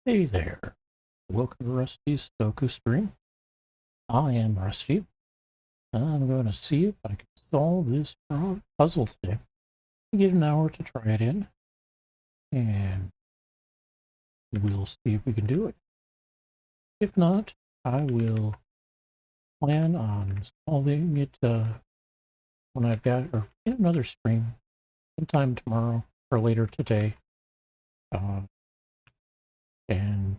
Hey there, welcome to Rusty's Sudoku stream. I am Rusty. I'm going to see if I can solve this puzzle today. I get an hour to try it in, and we'll see if we can do it. If not, I will plan on solving it when I've got, or in another stream, sometime tomorrow or later today, and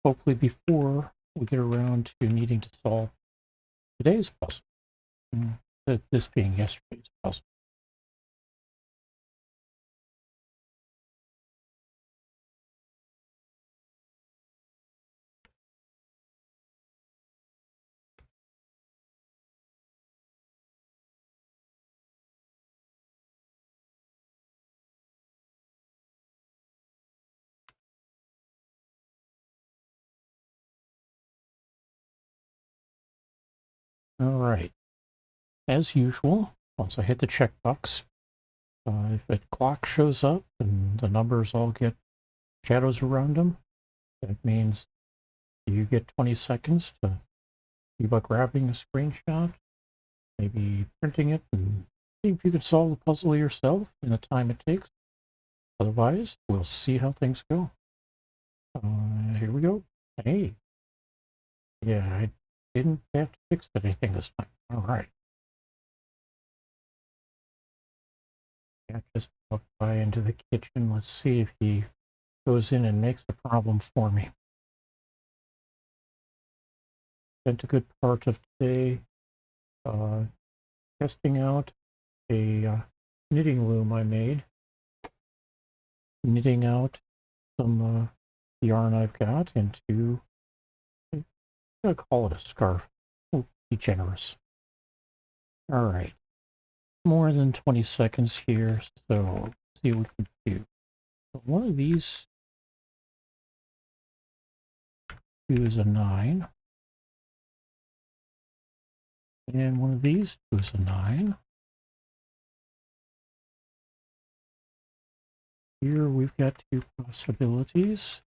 hopefully before we get around to needing to solve today's puzzle. This being yesterday's puzzle. All right. As usual, once I hit the checkbox, if a clock shows up and the numbers all get shadows around them, that means you get 20 seconds to think about grabbing a screenshot, maybe printing it, and see if you can solve the puzzle yourself in the time it takes. Otherwise, we'll see how things go. Here we go. Hey. Yeah, I didn't have to fix anything this time. All right. Jack just walked by into the kitchen. Let's see if he goes in and makes a problem for me. Spent a good part of today testing out a knitting loom I made. Knitting out some yarn I've got into, I'm going to call it a scarf. We'll be generous. All right. More than 20 seconds here, so let's see what we can do. One of these two is a 9. And one of these two is a 9. Here we've got two possibilities.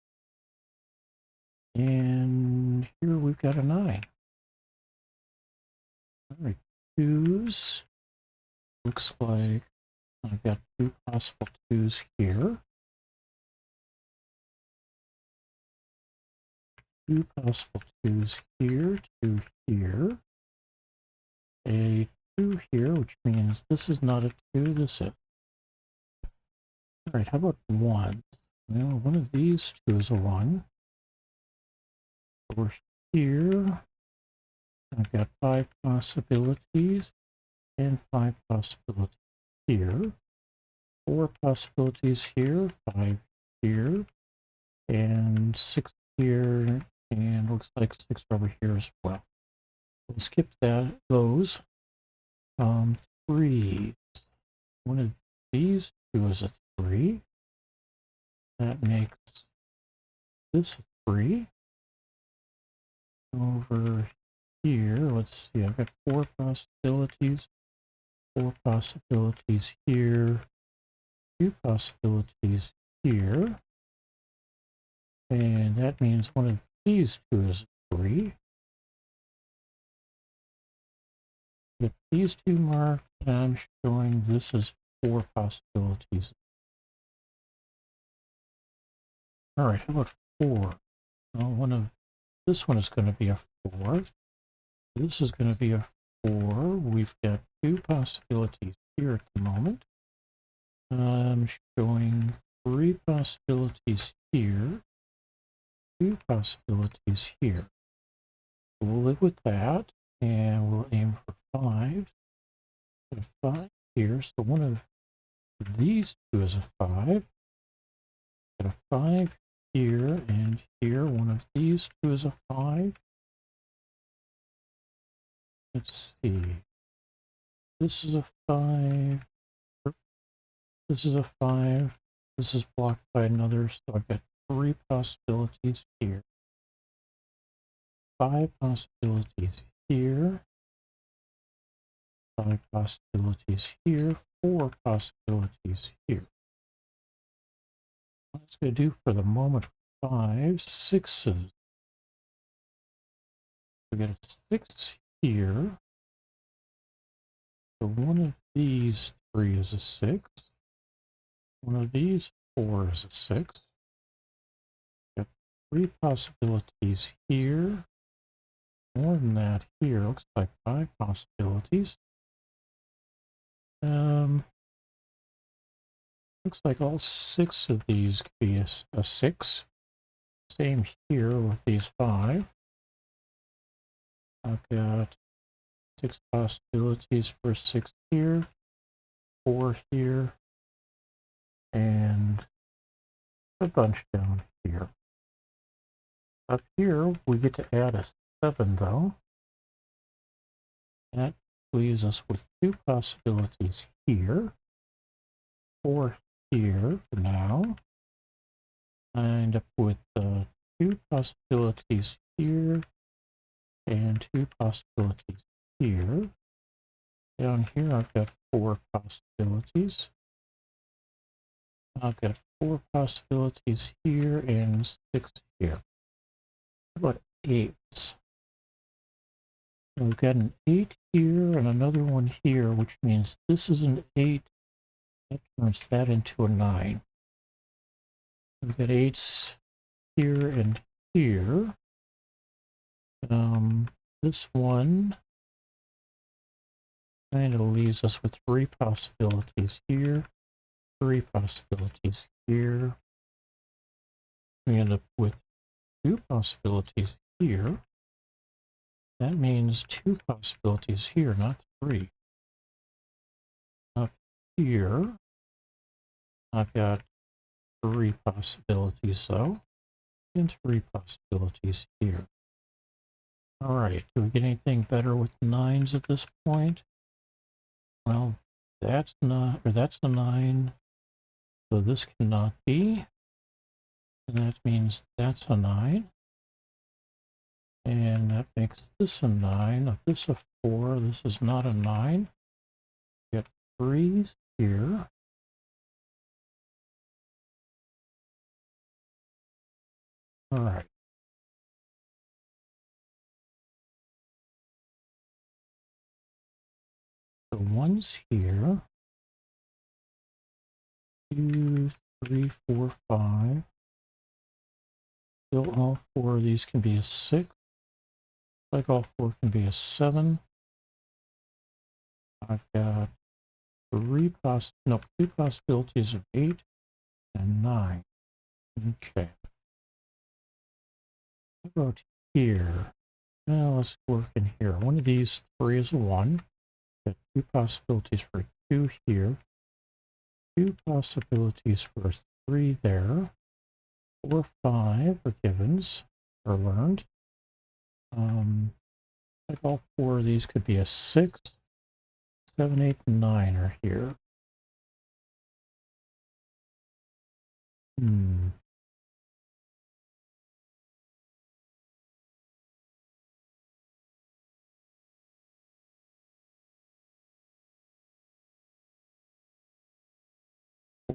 And here we've got a 9. All right, 2s. Looks like I've got two possible 2s here. Two possible 2s here, 2 here. A 2 here, which means this is not a 2, this is. All right, how about 1? Well, one of these two is a 1. Over here, I've got 5 possibilities and 5 possibilities here. 4 possibilities here, 5 here, and 6 here, and looks like 6 over here as well. We'll skip those. 3. One of these two is a 3. That makes this a 3. Over here, let's see, I've got 4 possibilities. 4 possibilities here. 2 possibilities here. And that means one of these two is a 3. With these two marked, I'm showing this is 4 possibilities. All right, how about 4? Well, this one is going to be a 4. This is going to be a 4. We've got 2 possibilities here at the moment. I'm showing 3 possibilities here. 2 possibilities here. We'll live with that, and we'll aim for 5. Put a 5 here, so one of these two is a 5. Got a 5 here and here. One of these two is a 5. Let's see. This is a 5. This is a 5. This is blocked by another, so I've got 3 possibilities here. 5 possibilities here. 5 possibilities here. 4 possibilities here. What it's going to do for the moment 5 6s. We got a 6 here. So one of these 3 is a 6. One of these 4 is a 6. Got 3 possibilities here. More than that here. Looks like 5 possibilities. Looks like all 6 of these could be a 6. Same here with these 5. I've got 6 possibilities for 6 here, 4 here, and a bunch down here. Up here, we get to add a 7, though. That leaves us with 2 possibilities here, 4 here for now. I end up with 2 possibilities here, and 2 possibilities here. Down here, I've got 4 possibilities. I've got 4 possibilities here and 6 here. How about 8s? So we've got an 8 here and another one here, which means this is an 8. That turns that into a 9. We've got 8s here and here. This one kind of leaves us with 3 possibilities here, 3 possibilities here. We end up with 2 possibilities here. That means 2 possibilities here, not 3. Up here, I've got 3 possibilities though, and 3 possibilities here. All right, do we get anything better with 9s at this point? Well, that's not, or that's a 9, so this cannot be, and that means that's a 9. And that makes this a 9, if this a 4, this is not a 9. Get 3s here. All right. So 1's here. 2, 3, 4, 5. Still all 4 of these can be a 6. Like all 4 can be a 7. I've got 2 possibilities of 8 and 9. Okay. How about here? Now let's work in here. One of these 3 is a 1. Got 2 possibilities for 2 here. 2 possibilities for 3 there. 4, 5 are givens, or learned. Like all 4 of these could be a 6. 7, 8, and 9 are here.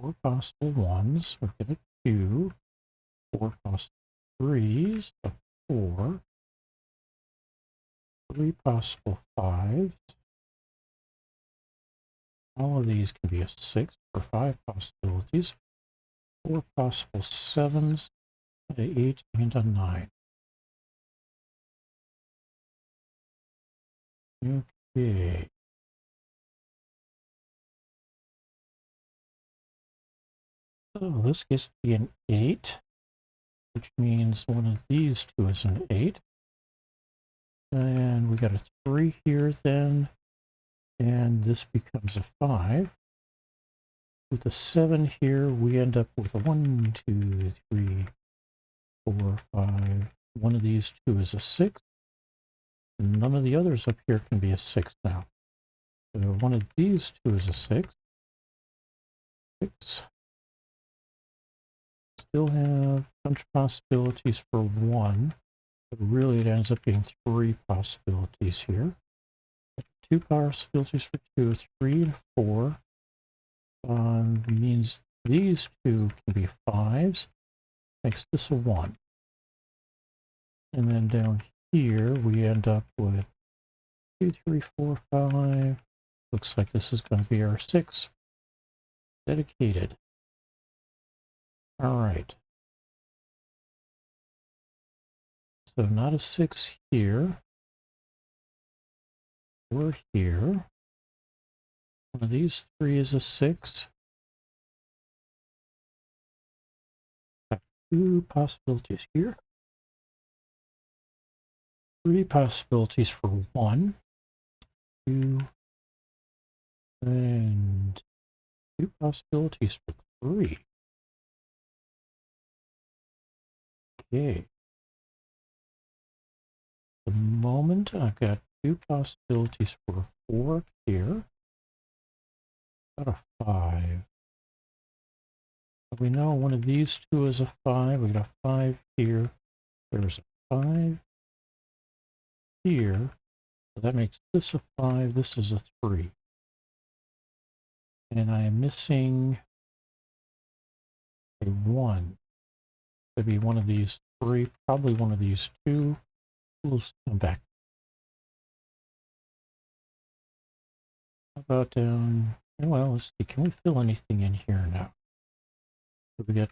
4 possible 1s, we're going to 2. 4 possible 3s, a 4. 3 possible 5s. All of these can be a 6 for 5 possibilities. 4 possible 7s, an 8, and a 9. Okay. So this gets to be an 8, which means one of these 2 is an 8. And we got a 3 here then, and this becomes a 5. With a 7 here, we end up with a 1, 2, 3, 4, 5. One of these 2 is a 6. None of the others up here can be a 6 now. So one of these 2 is a 6. 6. Still have a bunch of possibilities for 1, but really it ends up being 3 possibilities here. 2 possibilities for 2, 3, and 4. Means these 2 can be 5s, makes this a 1. And then down here, we end up with 2, 3, 4, 5. Looks like this is going to be our 6. Dedicated. All right. So not a 6 here. We're here. One of these 3 is a 6. Got 2 possibilities here. 3 possibilities for 1, 2, and 2 possibilities for 3. Okay. At the moment, I've got 2 possibilities for 4 here. Got a 5. We know one of these 2 is a 5. We got a 5 here. There's a 5 here. So that makes this a 5. This is a 3. And I am missing a 1. Could be one of these 3, probably one of these 2. We'll come back. How about well, let's see, can we fill anything in here now? So we get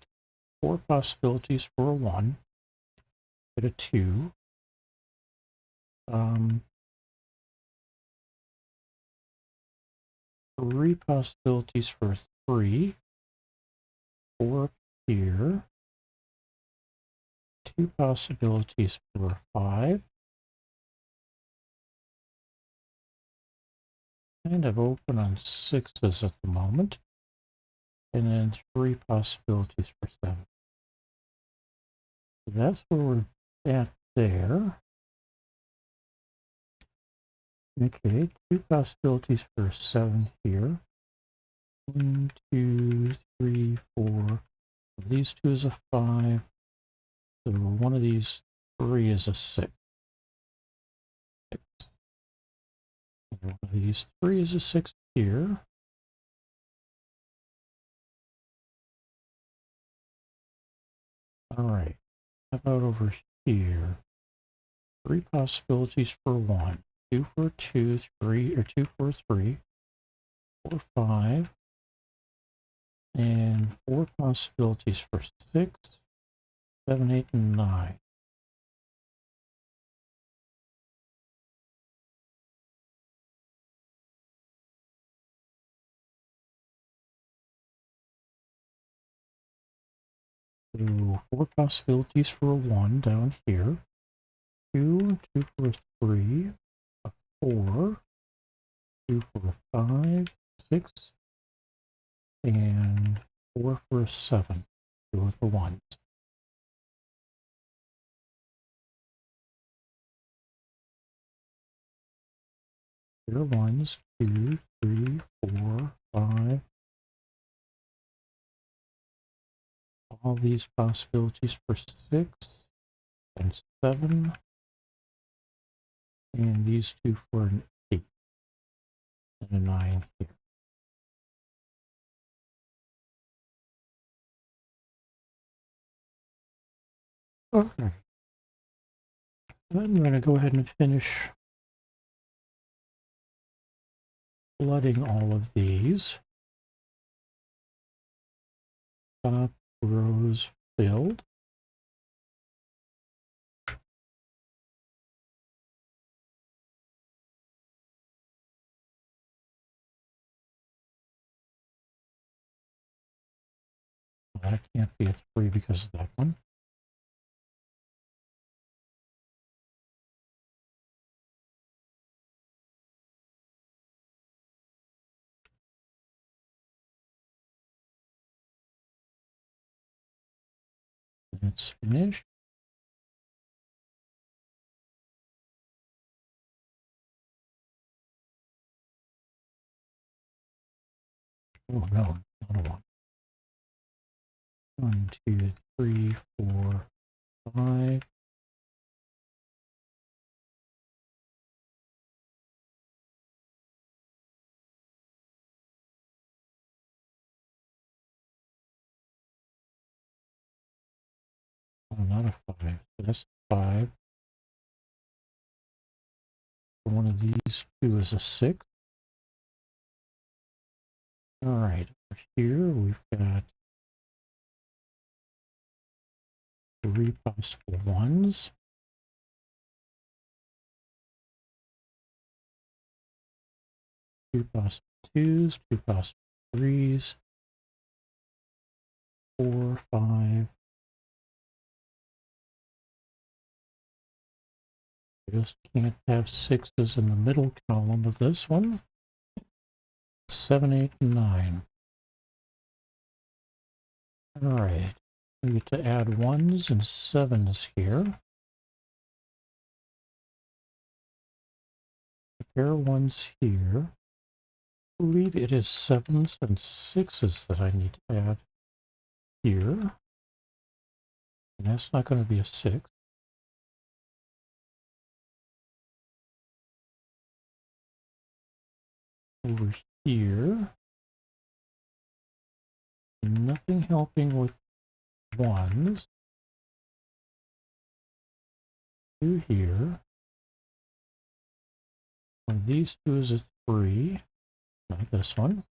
4 possibilities for a 1, get a 2. 3 possibilities for 3, 4 here, 2 possibilities for 5. Kind of open on 6s at the moment. And then 3 possibilities for 7. So that's where we're at there. Okay, 2 possibilities for 7 here. 1, 2, 3, 4. These 2 is a 5. So one of these 3 is a 6. One of these 3 is a 6 here. All right. How about over here? 3 possibilities for 1, 2 for 2, 3, or 2 for 3, 4, 5, and 4 possibilities for 6, 7, 8, and 9. So 4 possibilities for 1 down here, 2, 2 for 3, a 4, 2 for 5, 6, and 4 for 7. 2 with the 1s. Here are 1s, 2, 3, 4, 5. All these possibilities for 6 and 7. And these 2 for an 8 and a 9 here. Okay. I'm going to go ahead and finish flooding all of these. Top rows filled. That can't be a 3 because of that one. It's finished. Oh no, not a 1. 1, 2, 3, 4, 5. Oh, not a 5. So that's 5. One of these two is a 6. All right, over here we've got 3 possible 1s. 2 possible 2s, 2 possible 3s, 4, 5. Just can't have 6s in the middle column of this one. 7, 8, and 9. All right, we get to add 1s and 7s here. A pair of 1s here. I believe it is 7s and 6s that I need to add here. And that's not going to be a 6. Over here, nothing helping with 1s. 2 here. One of these two is a 3, like this one.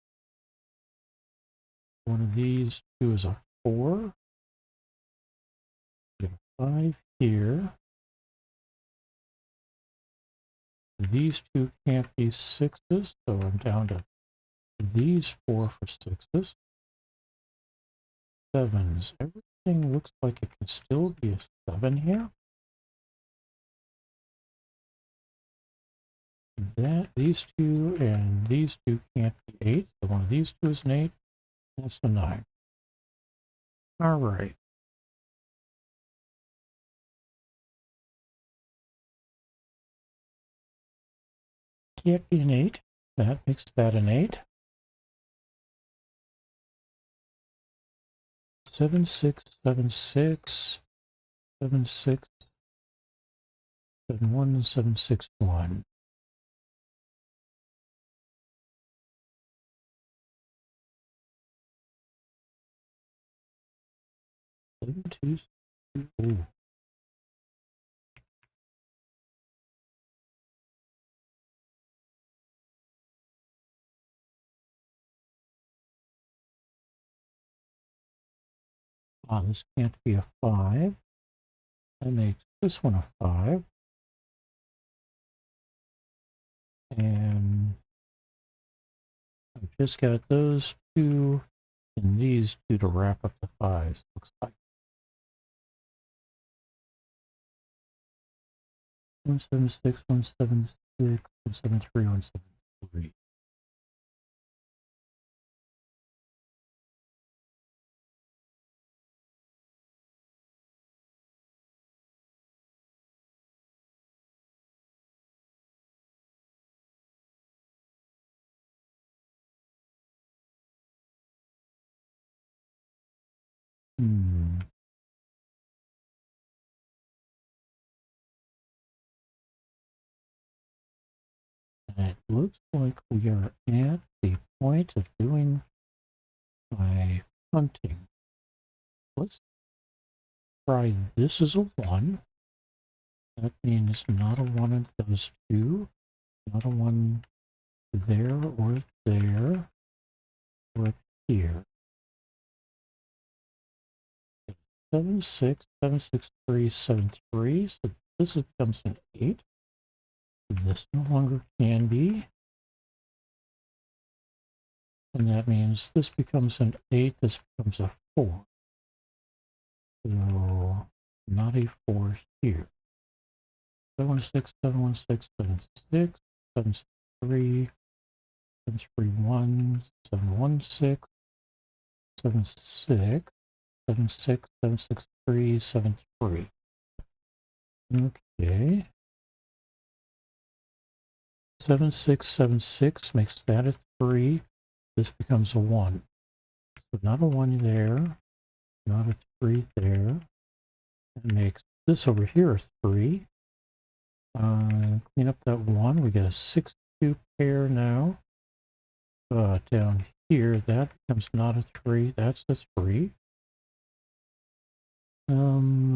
One of these two is a 4. We got a 5 here. These two can't be 6s, so I'm down to these 4 for 6s. 7s. Everything looks like it can still be a 7 here. These two and these two can't be 8, so one of these two is an 8. That's a 9. All right. Can't be an 8. That makes that an 8. 7, 6, 7, 6, 7, 6, 7, 1, 7, 6, 1. Seven, 2, 2. Ooh. This can't be a 5. That makes this one a 5. And I've just got those two and these two to wrap up the 5s, looks like. 176, 176, 173, 173. And it looks like we are at the point of doing my hunting. Let's try this as a 1. That means not a 1 in those two. Not a 1 there or there or up here. 7, 6, 7, 6, 3, 7, 3. So this becomes an 8. This no longer can be. And that means this becomes an 8, this becomes a 4. So not a 4 here. 716, 716, 76, 763, 731, 716, 76, 76, 763, 73. Okay. 7676 makes that a 3. This becomes a 1. So not a 1 there, not a 3 there. That makes this over here a 3. Clean up that 1. We get a 6-2 pair now. Down here, that becomes not a 3. That's a 3.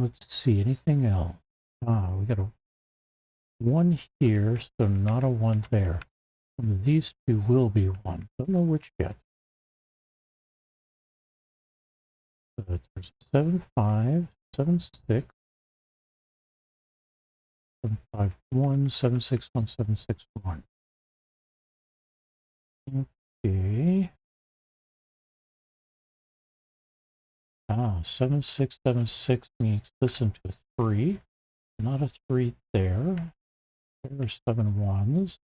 let's see, anything else? We got a 1 here, so not a 1 there. These two will be 1. Don't know which yet. So there's 7, 5, 7, 6, 7, 5, 1, 7, 6, 1, 7, 6, 1. Okay. 7, 6, 7, 6 makes this into a 3. Not a 3 there. There are 7 1s.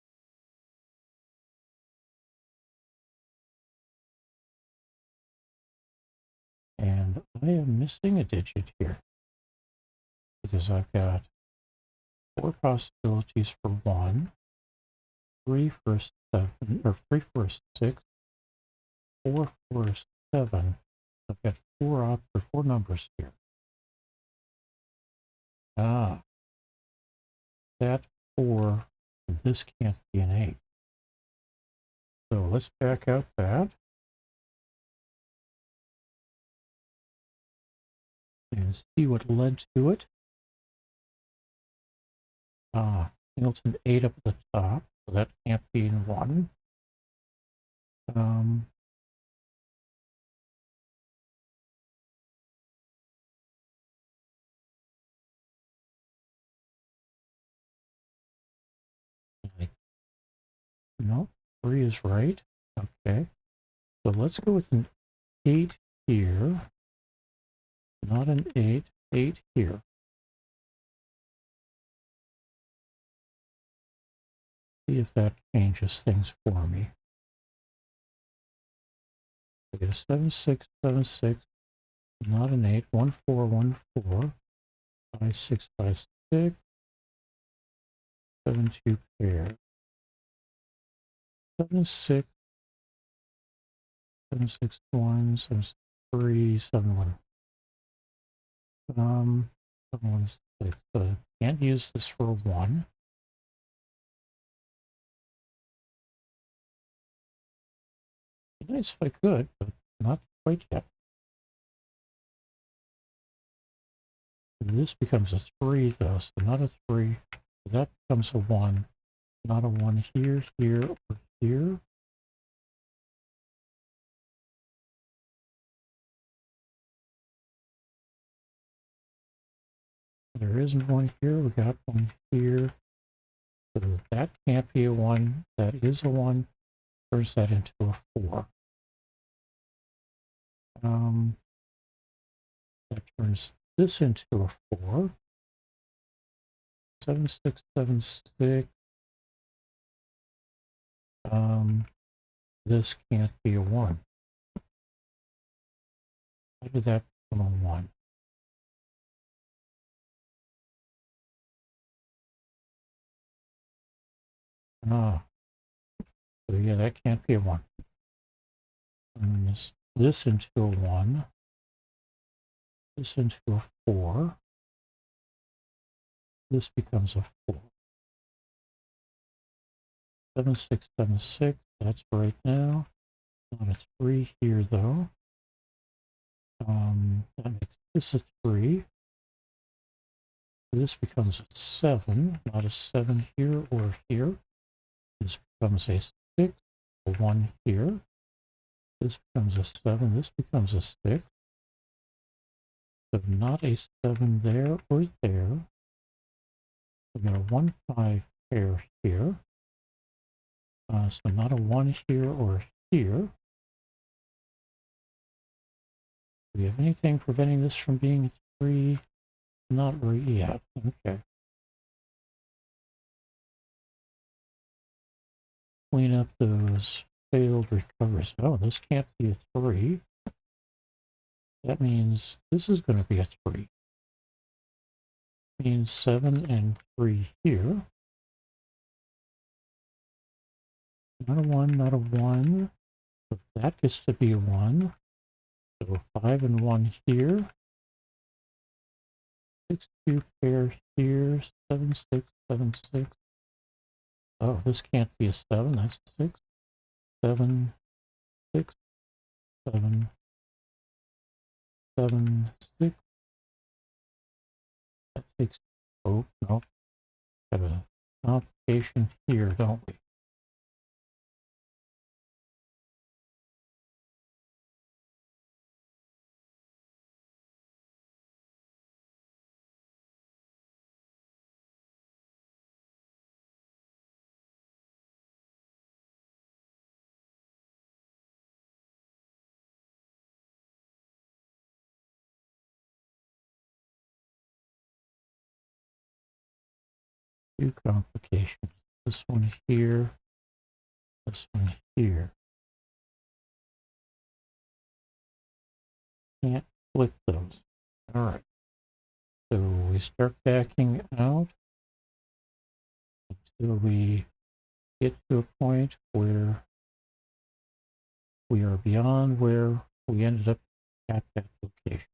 And I am missing a digit here because I've got 4 possibilities for 1, 3 for a 7, or 3 for a 6, 4 for a 7. I've got 4 numbers here. That 4, this can't be an 8. So let's back out that. And see what led to it. It's an 8 up at the top, so that can't be in 1. No, 3 is right. Okay. So let's go with an 8 here. Not an 8, 8 here. See if that changes things for me. I get a 7, 6, 7, 6. Not an 8, 1, 4, 1, 4. 5, 6, 5, 6. 7, 2 pair. 7, 6. 7, 6, 1, 7, 6, 3, 7, 1. 7, 1, 6. So I can't use this for 1. It'd be nice if I could, but not quite yet. This becomes a 3, though, so not a 3. That becomes a 1. Not a 1 here, here, or here. There isn't one here. We got one here. So that can't be a 1. That is a 1. Turns that into a 4. That turns this into a 4. 7, 6, 7, 6. This can't be a 1. How did that become a 1? So yeah, that can't be a 1. This into a 1. This into a 4. This becomes a 4. 7, 6, 7, 6. That's right now. Not a 3 here, though. That makes this a 3. This becomes a 7. Not a 7 here or here. This becomes a 6. A 1 here. This becomes a 7. This becomes a 6. So not a 7 there or there. We've got a 1, 5 pair here. So not a 1 here or here. Do we have anything preventing this from being a 3? Not really yet. Okay. Clean up those failed recoveries. Oh, this can't be a 3. That means this is going to be a 3. Means 7 and 3 here. Not a 1, not a 1. So that gets to be a 1. So 5 and 1 here. 6, 2 pair here. 7, 6, 7, 6. Oh, this can't be a 7. That's a 6. 7, 6, 7, 7, 6. takes, oh, no, got a complication here, don't we? Two complications. This one here, this one here. Can't flip those. All right. So we start backing out until we get to a point where we are beyond where we ended up at that location.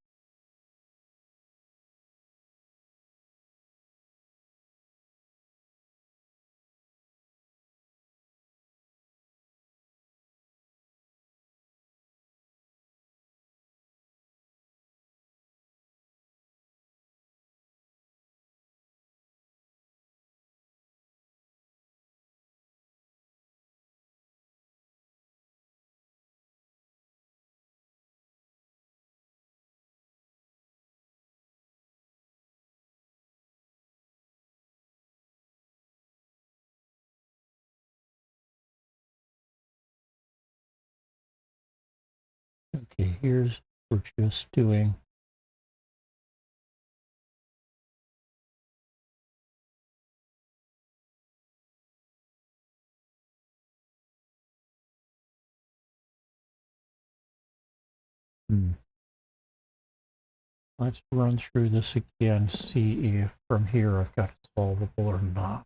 Okay, here's, we're just doing let's run through this again, see if from here I've got it solvable or not.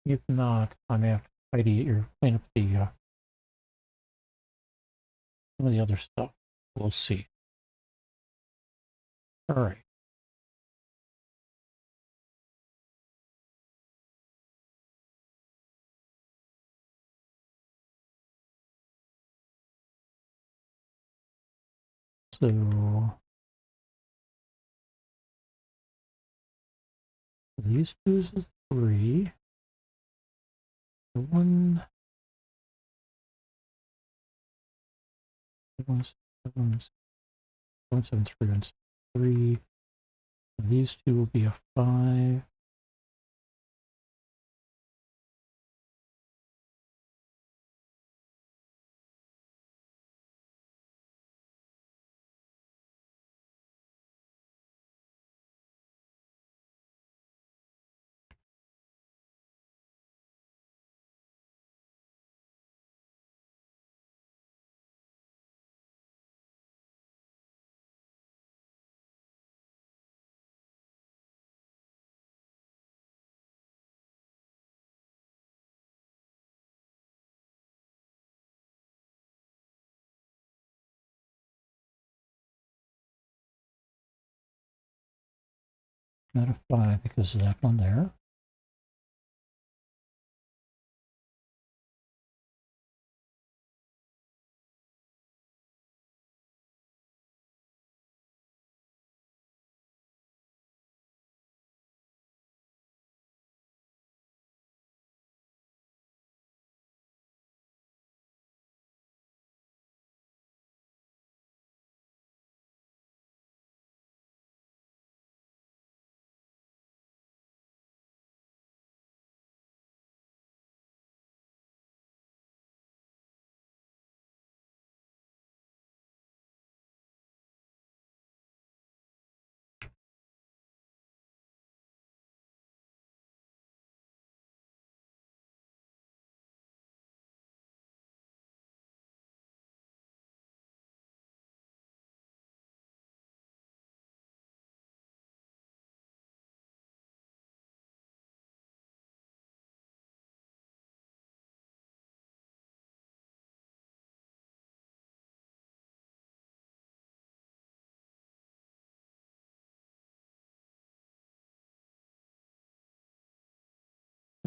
If not, I'm going to have to tidy or clean up the some of the other stuff. We'll see. All right. So these two is a 3. The one, 1, 7, 1, 7, 3, 1, 3. These two will be a 5. Not a 5 because of that one there.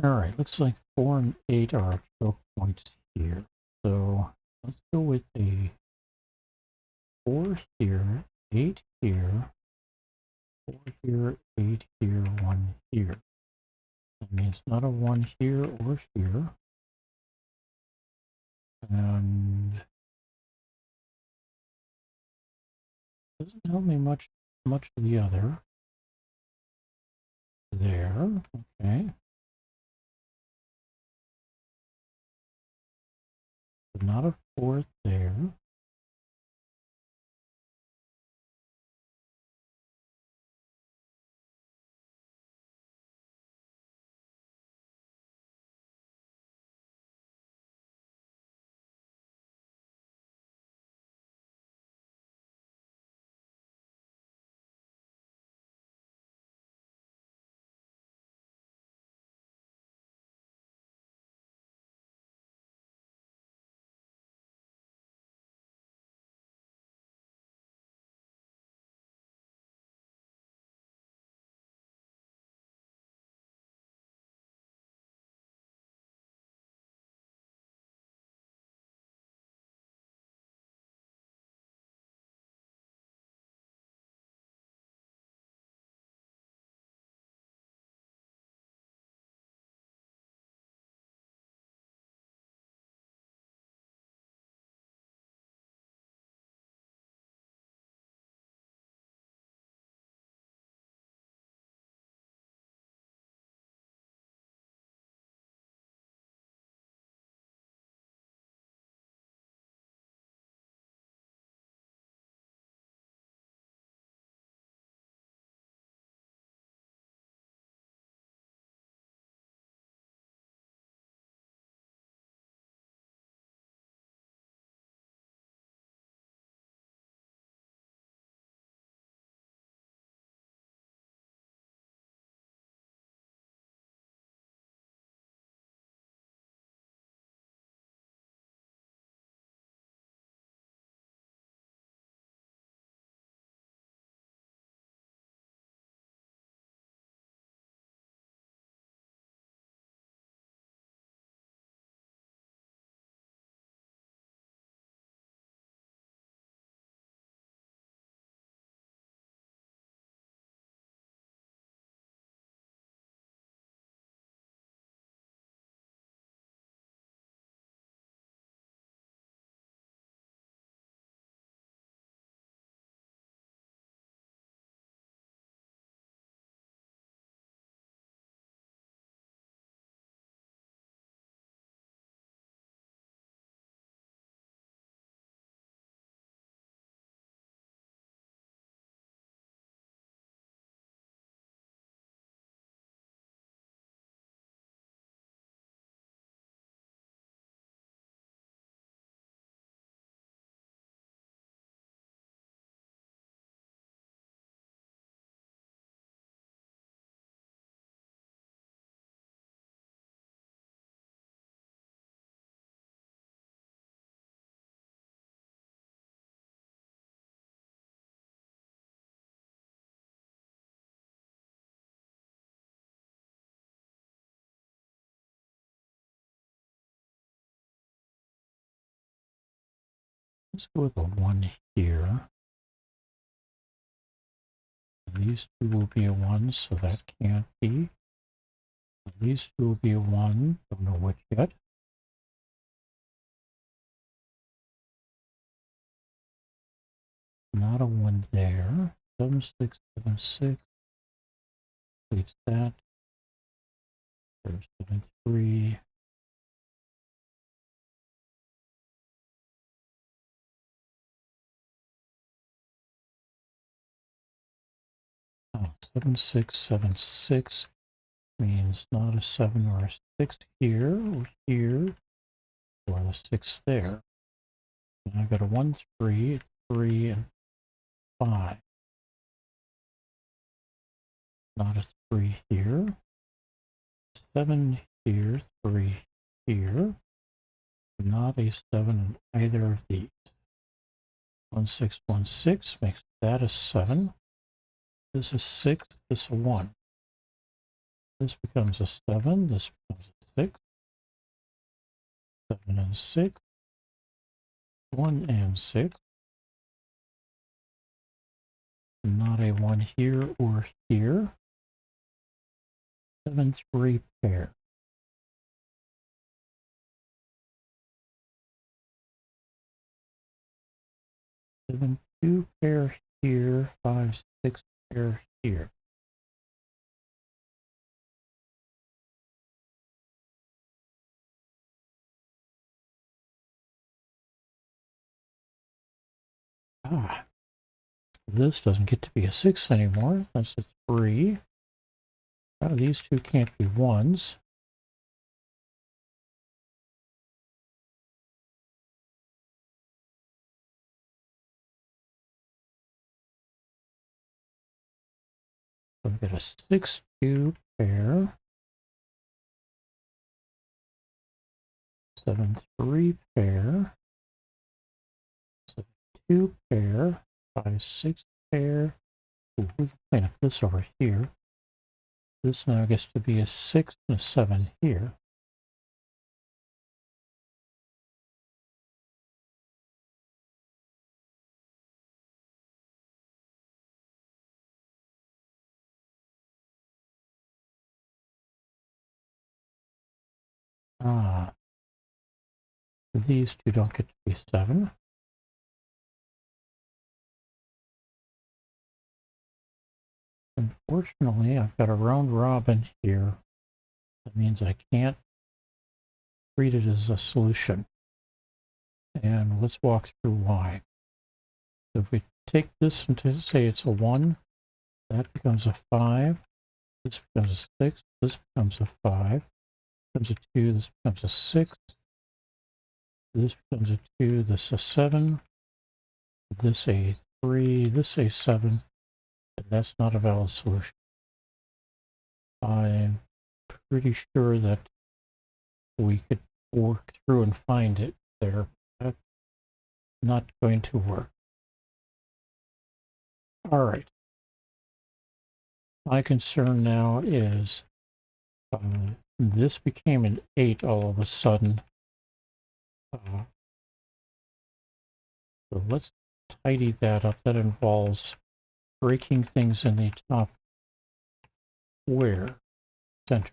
All right, looks like 4 and 8 are our choke points here. So let's go with a 4 here, 8 here, 4 here, 8 here, 1 here. That means not a 1 here or here. And doesn't help me much of the other. There, okay. But not a 4th there. Let's go with a 1 here. These two will be a 1, so that can't be. These two will be a 1, don't know which yet. Not a 1 there. 7, 6, 7, 6. Leaves that. There's 7, 3. Oh, 7, 6, 7, 6 means not a 7 or a 6 here or here, or the 6 there. And I've got a 1, 3, 3, and 5. Not a 3 here. 7 here, 3 here. Not a 7 in either of these. 1, 6, 1, 6 makes that a 7. This is 6, this is a 1. This becomes a 7, this becomes a 6. 7 and 6. 1 and 6. not a 1 here or here. 7, 3 pair. 7, 2 pair here. 5, 6 pair here. Ah, this doesn't get to be a 6 anymore. That's a 3. Oh, these two can't be 1s. So we've got a 6, 2 pair. 7, 3 pair. 7, 2 pair. 5, 6 pair. Ooh, we can clean up this over here. This now gets to be a 6 and a 7 here. Ah, these two don't get to be 7. Unfortunately, I've got a round robin here. That means I can't treat it as a solution. And let's walk through why. So if we take this and say it's a 1, that becomes a 5. This becomes a 6. This becomes a 5. This becomes a 2. This becomes a 6. This becomes a 2. This a 7. This a 3. This a 7. And that's not a valid solution. I'm pretty sure that we could work through and find it there. That's not going to work. All right. My concern now is this became an 8 all of a sudden. So let's tidy that up. That involves breaking things in the top square center.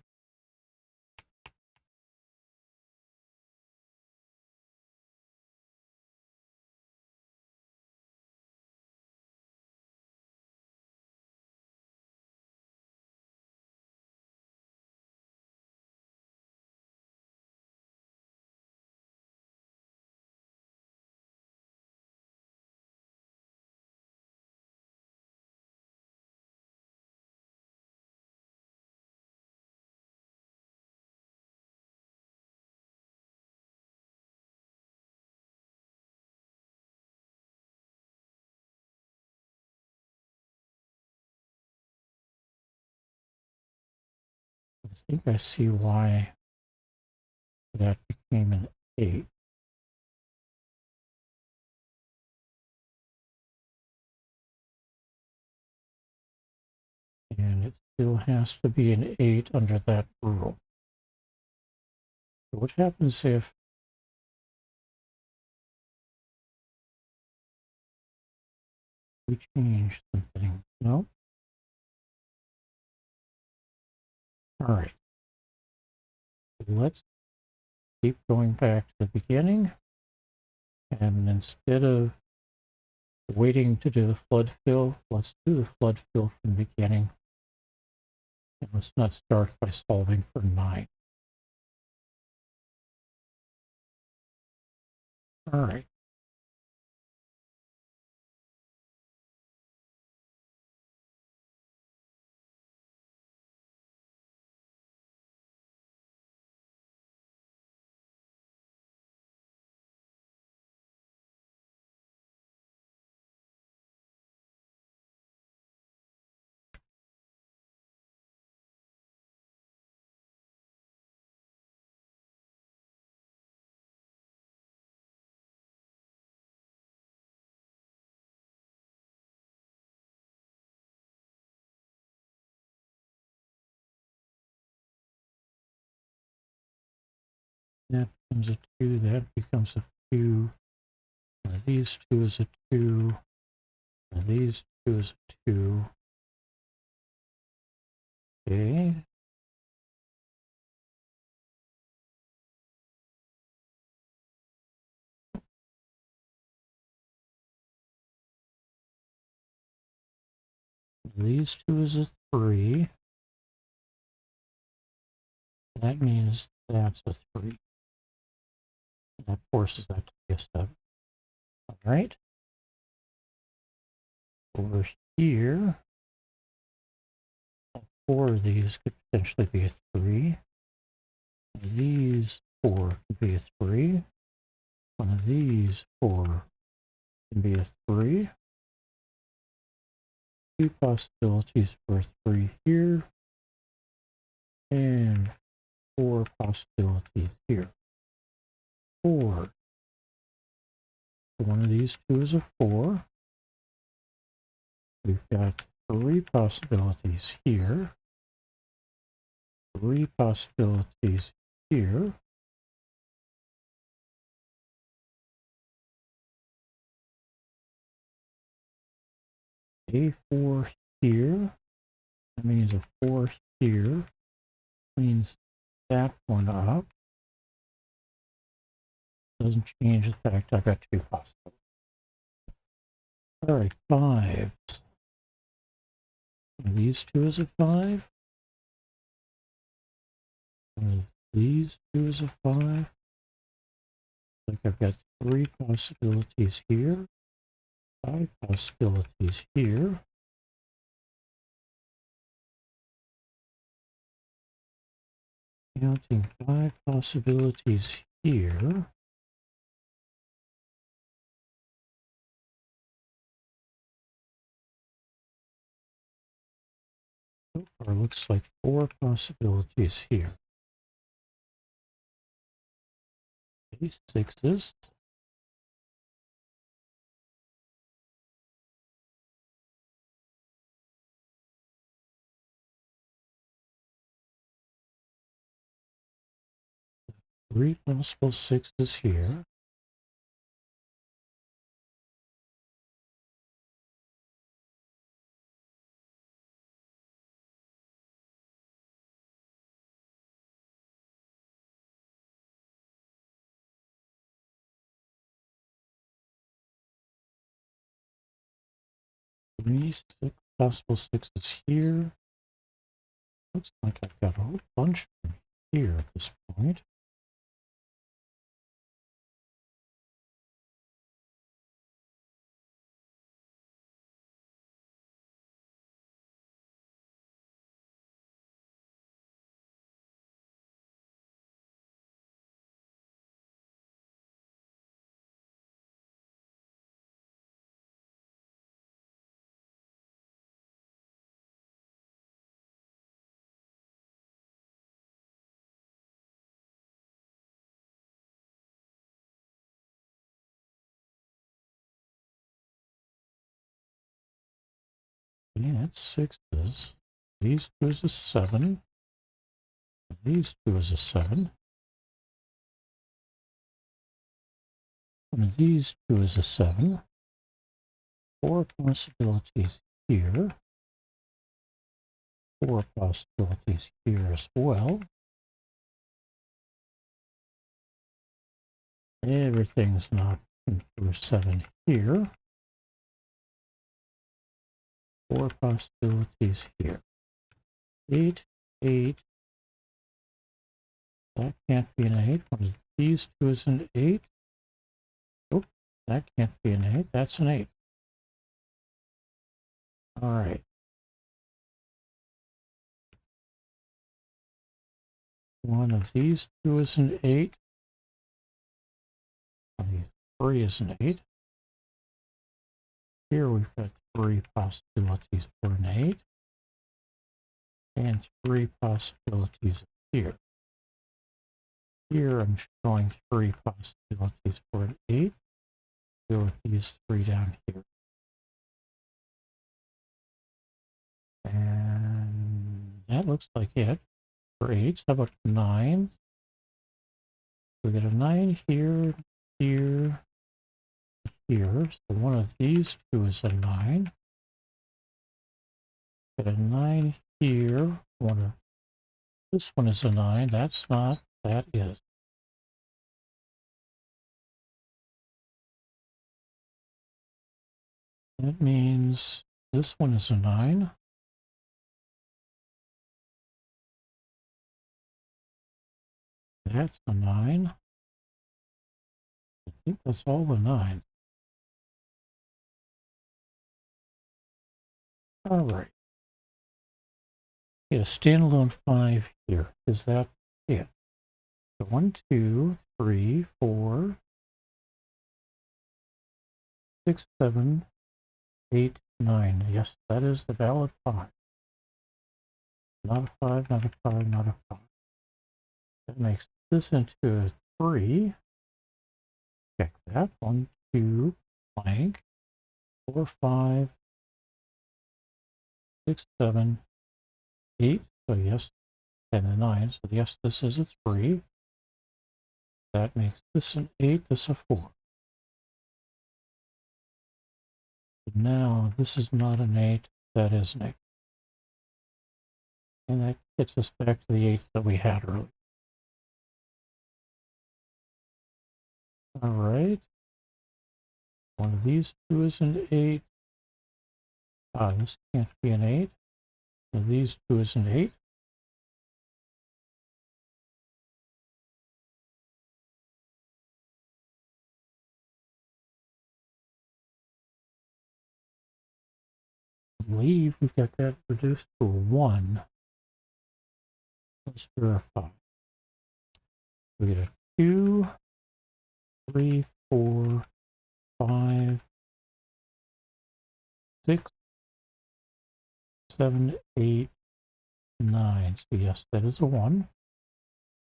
I think I see why that became an 8. And it still has to be an 8 under that rule. So what happens if we change something? No? All right. Let's keep going back to the beginning. And instead of waiting to do the flood fill, let's do the flood fill from the beginning. And let's not start by solving for 9. All right. That becomes a 2. That becomes a 2. These two is a 2. And these two is a 2. Okay. These two is a 3. That means that's a 3. That forces that to be a 7. All right. Over here, 4 of these could potentially be a 3. These 4 could be a 3. One of these 4 can be a 3. 2 possibilities for a 3 here. And 4 possibilities here. 4. One of these 2 is a 4. We've got 3 possibilities here. 3 possibilities here. A 4 here. That means a 4 here. Cleans that one up. Doesn't change the fact I've got 2 possibilities. All right, 5. These 2 is a 5. These 2 is a 5. Like I've got 3 possibilities here. 5 possibilities here. Counting 5 possibilities here. So far looks like 4 possibilities here. These 6s. Three possible 6s here. Three possible 6s here. Looks like I've got a whole bunch here at this point. Yeah, it's 6s. These 2 is a 7. These 2 is a 7. One of these 2 is a 7. 4 possibilities here. 4 possibilities here as well. Everything's not through 7 here. 4 possibilities here. 8, 8. That can't be an 8. One of these 2 is an 8. Nope, that can't be an 8. That's an 8. All right. One of these 2 is an 8. 3 is an 8. Here we've got 3 possibilities for an 8. And 3 possibilities here. Here I'm showing 3 possibilities for an 8. Go with these 3 down here. And that looks like it for 8s. How about 9? We got a 9 here, here, here. So one of these two is a 9. Got a 9 here. This one is a 9. That's not. That is. That means this one is a 9. That's a 9. I think that's all the 9. All right. Get a standalone 5 here. Is that it? So 1, 2, 3, 4, 6, 7, 8, 9. Yes, that is the valid 5. Not a 5, not a 5, not a 5. That makes this into a 3. Check that. 1, 2, blank. 4, 5, 6, 7, 8. So yes, and a 9. So yes, this is a 3. That makes this an 8, this a 4. Now this is not an 8, that is an 8. And that gets us back to the 8 that we had earlier. All right. One of these two is an 8. This can't be an 8. One of these two is an 8. I believe we've got that reduced to a 1. Let's verify. We get a 2, 3, 4, 5, 6, 7, 8, 9. So yes, that is a 1.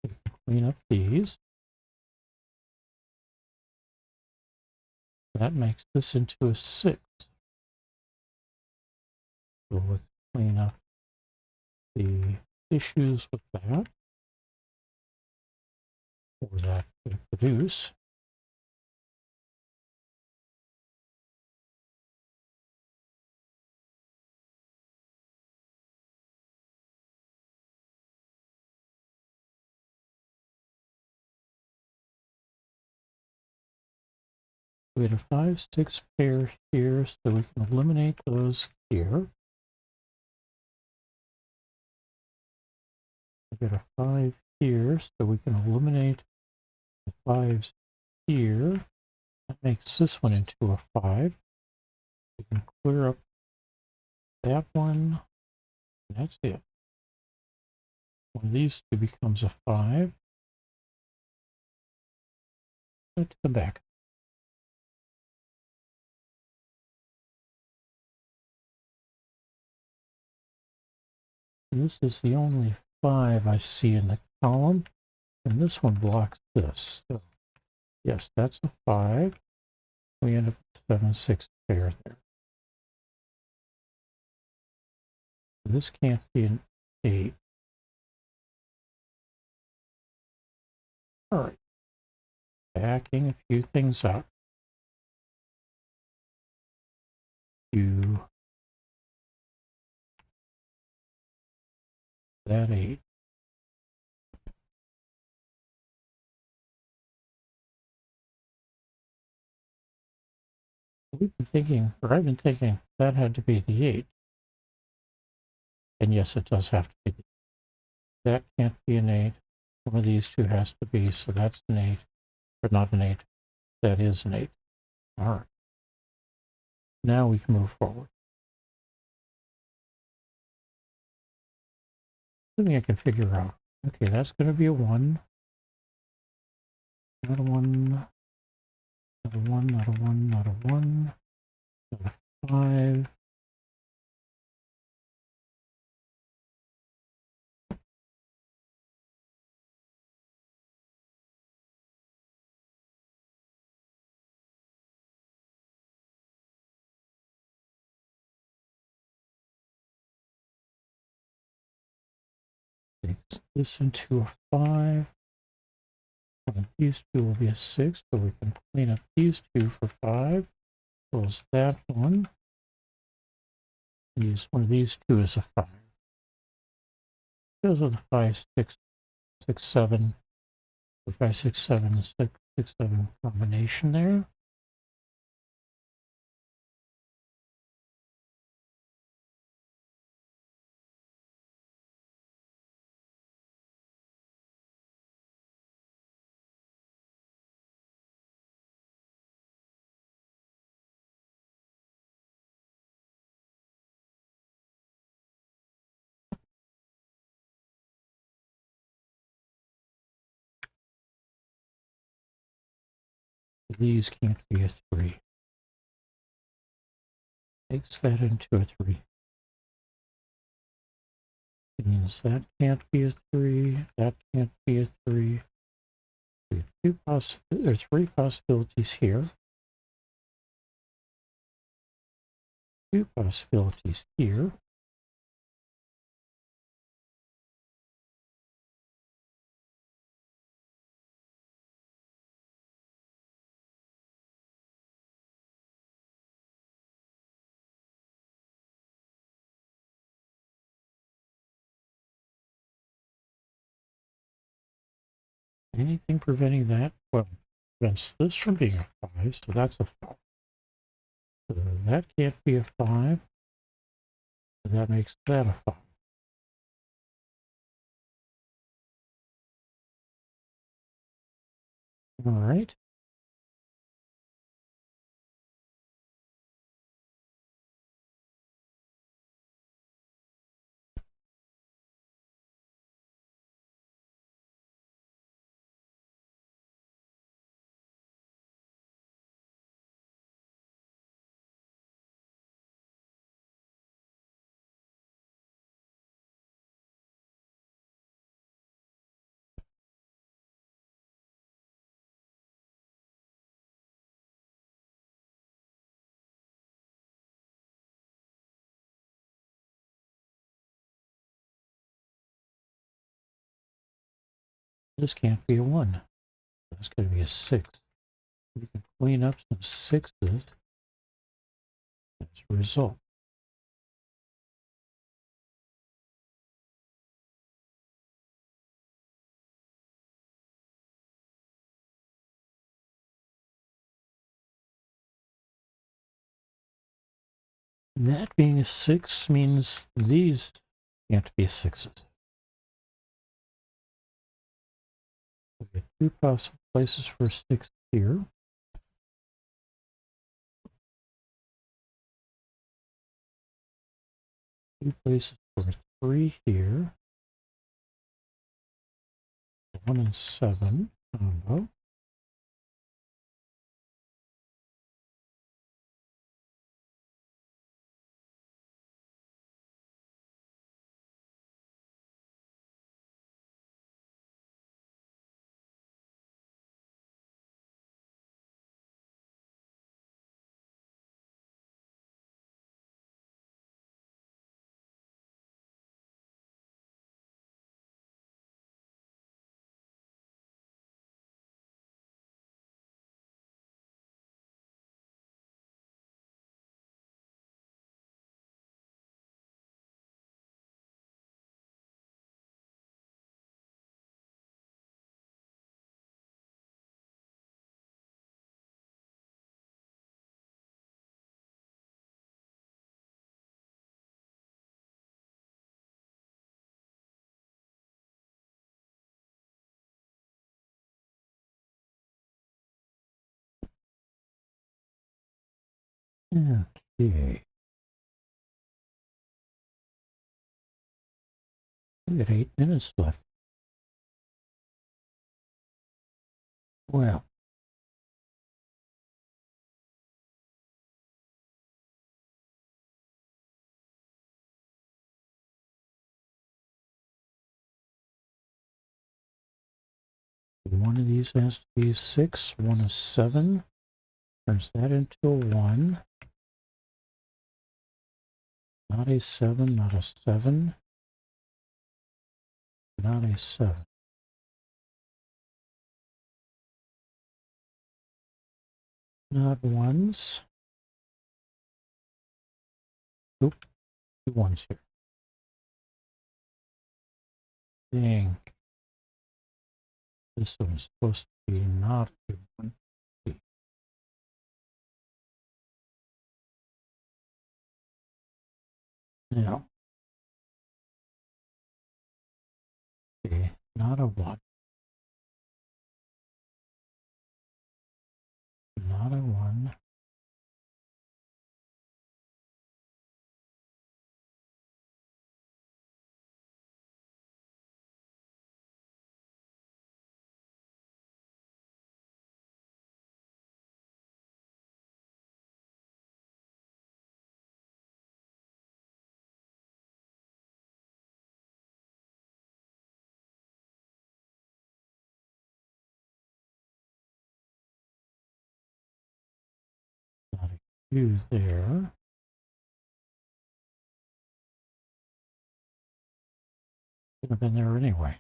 We can clean up these. That makes this into a 6. So let's clean up the issues with that, or that could produce. We had a 5, 6 pair here, so we can eliminate those here. We got a 5 here, so we can eliminate the 5s here. That makes this one into a 5. We can clear up that one, and that's it. One of these two becomes a 5. Let's come back. And this is the only 5 I see in the column, and this one blocks this. So yes, that's a 5. We end up with 7, 6 pair there. This can't be an 8. All right. Backing a few things up. To that 8. We've been thinking, or I've been thinking, that had to be the 8. And yes, it does have to be. That can't be an 8. One of these two has to be, so that's an 8. Or not an 8. That is an 8. All right. Now we can move forward. Something I can figure out. Okay, that's going to be a 1. Not a 1. Not a 1, not a 1, not a 1. Not a 5. Makes this into a 5. These two will be a 6, so we can clean up these two for 5. Close that one. Use one of these two as a 5. Those are the 5, 6, 6, 7. The 5, 6, 7, 6, 6, 7 combination there. These can't be a 3. Makes that into a 3. Means that can't be a 3. That can't be a 3. There's 3 possibilities here. 2 possibilities here. Anything preventing that? Well, prevents this from being a 5, so that's a 5. So that can't be a 5. So that makes that a 5. All right. This can't be a 1. That's going to be a 6. We can clean up some 6s as a result. That being a 6 means these can't be 6s. We get 2 possible places for 6 here. Two places for 3 here. 1 and 7 combo. Okay. We got 8 minutes left. Well, one of these has to be 6, one is 7. Turns that into a 1. Not a 7, not a 7. Not a 7. Not ones. Oop, 2 ones here. Dang. This one's supposed to be not a 1. Now, okay, not a 1. Not a 1. Not a Q there. Could have been there anyway.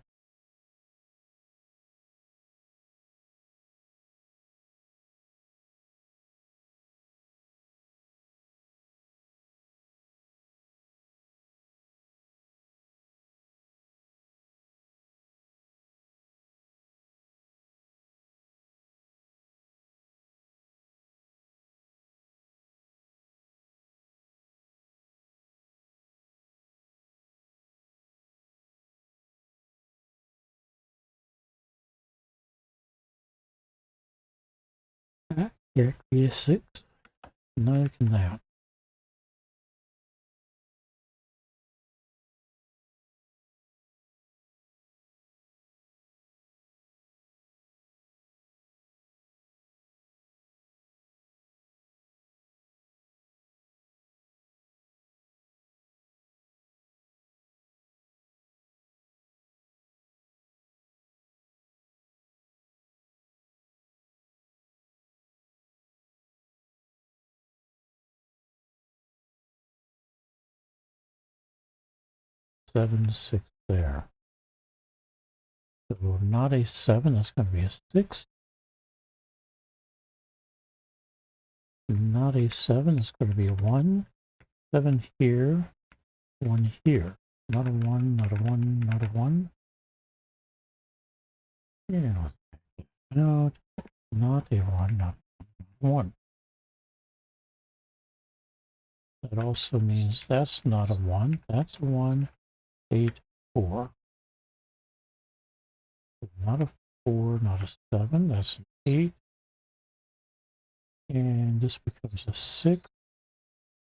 That can't be a 6. Neither can that. Seven, 6 there. So not a 7, that's going to be a 6. Not a 7, it's going to be a 1. 7 here, 1 here. Not a 1, not a 1, not a 1. Yeah, no, not a 1, not a 1. That also means that's not a 1, that's a 1, 8, 4. Not a 4, not a 7, that's an 8. And this becomes a 6,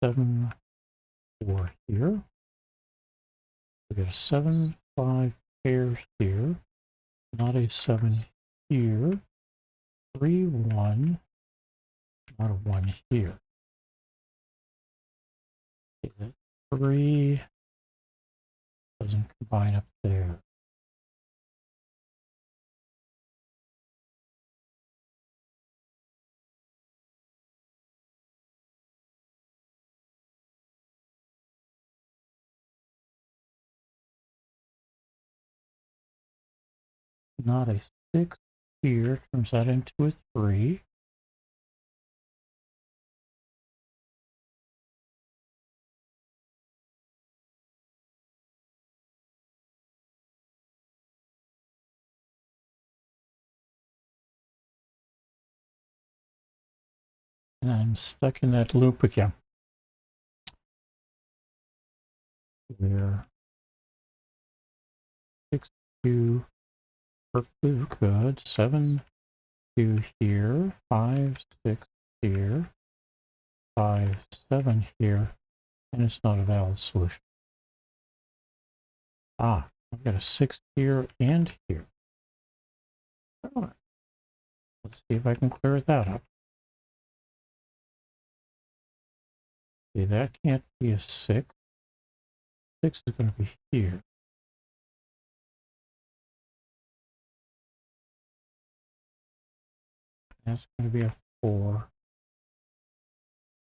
7, 4 here. We got a 7, 5 pairs here. Not a 7 here. 3, 1. Not a 1 here. Okay, that 3 doesn't combine up there. Not a 6 here. Turns that into a 3. And I'm stuck in that loop again. Where 6, 2, for blue, good. 7, 2 here. 5, 6 here. 5, 7 here. And it's not a valid solution. Ah, I've got a 6 here and here. All right. Let's see if I can clear that up. Okay, that can't be a 6. 6 is going to be here. That's going to be a 4.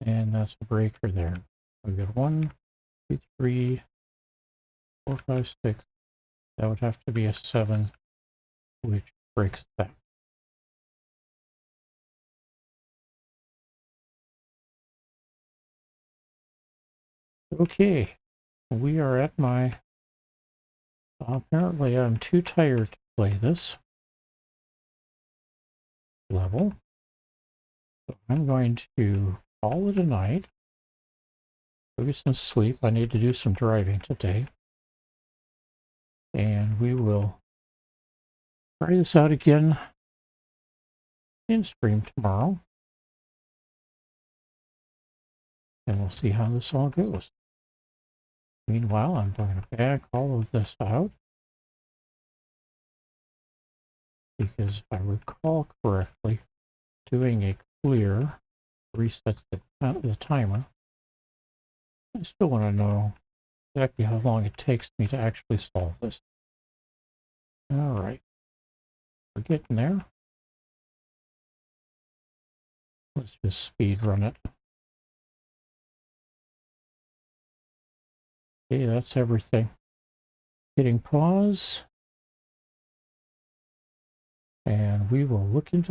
And that's a breaker there. We've got 1, 2, 3, 4, 5, 6. That would have to be a 7, which breaks that. Okay, we are at my... apparently I'm too tired to play this level. So I'm going to call it a night. Go get some sleep. I need to do some driving today. And we will try this out again in stream tomorrow. And we'll see how this all goes. Meanwhile, I'm going to back all of this out. Because if I recall correctly, doing a clear resets the timer. I still want to know exactly how long it takes me to actually solve this. All right, we're getting there. Let's just speed run it. Okay, that's everything. Hitting pause. And we will look into